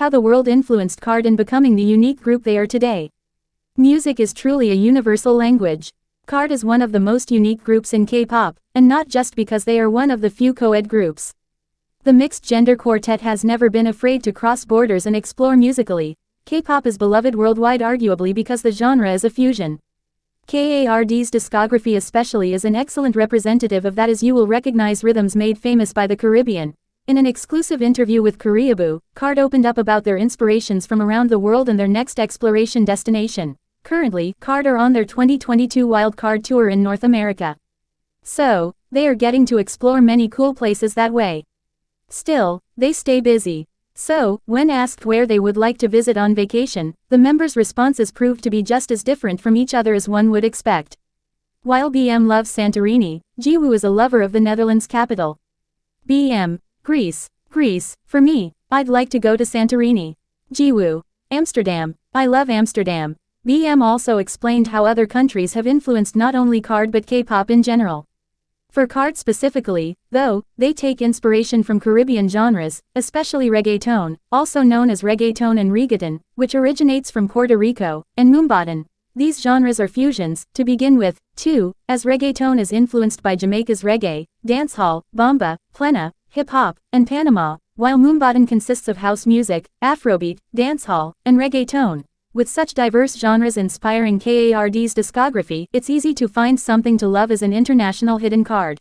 how the world influenced KARD in becoming the unique group they are today. Music is truly a universal language. KARD is one of the most unique groups in K-pop, and not just because they are one of the few co-ed groups. The mixed-gender quartet has never been afraid to cross borders and explore musically. K-pop is beloved worldwide arguably because the genre is a fusion. KARD's discography especially is an excellent representative of that, as you will recognize rhythms made famous by the Caribbean. In an exclusive interview with Koreaboo, KARD opened up about their inspirations from around the world and their next exploration destination. Currently, KARD are on their 2022 Wildcard Tour in North America. So, they are getting to explore many cool places that way. Still, they stay busy. So, when asked where they would like to visit on vacation, the members' responses proved to be just as different from each other as one would expect. While BM loves Santorini, Jiwoo is a lover of the Netherlands capital. BM, Greece. Greece, for me, I'd like to go to Santorini. Jiwoo, Amsterdam, I love Amsterdam. BM also explained how other countries have influenced not only KARD but K-pop in general. For KARD specifically, though, they take inspiration from Caribbean genres, especially reggaeton, also known as reggaeton and reggaeton, which originates from Puerto Rico, and moombahton. These genres are fusions, to begin with, too, as reggaeton is influenced by Jamaica's reggae, dancehall, bomba, plena, hip-hop, and Panama, while moombahton consists of house music, afrobeat, dancehall, and reggaeton. With such diverse genres inspiring KARD's discography, it's easy to find something to love as an international hidden KARD.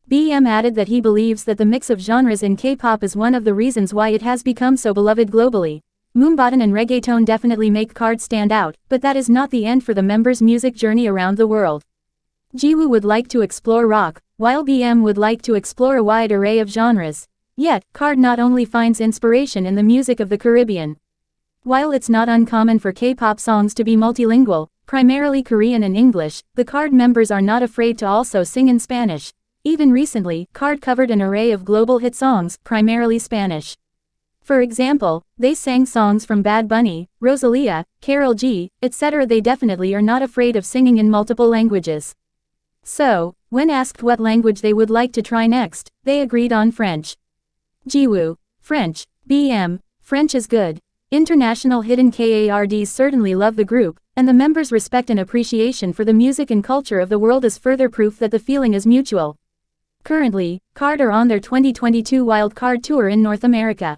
BM added that he believes that the mix of genres in K-pop is one of the reasons why it has become so beloved globally. Moombahton and reggaeton definitely make KARD stand out, but that is not the end for the members' music journey around the world. Jiwoo would like to explore rock, while BM would like to explore a wide array of genres. Yet, KARD not only finds inspiration in the music of the Caribbean. While it's not uncommon for K-pop songs to be multilingual, primarily Korean and English, the KARD members are not afraid to also sing in Spanish. Even recently, KARD covered an array of global hit songs, primarily Spanish. For example, they sang songs from Bad Bunny, Rosalía, Karol G, etc. They definitely are not afraid of singing in multiple languages. So, when asked what language they would like to try next, they agreed on French. Jiwoo, French. BM, French is good. International hidden KARDs certainly love the group, and the members' respect and appreciation for the music and culture of the world is further proof that the feeling is mutual. Currently, KARD are on their 2022 Wildcard Tour in North America.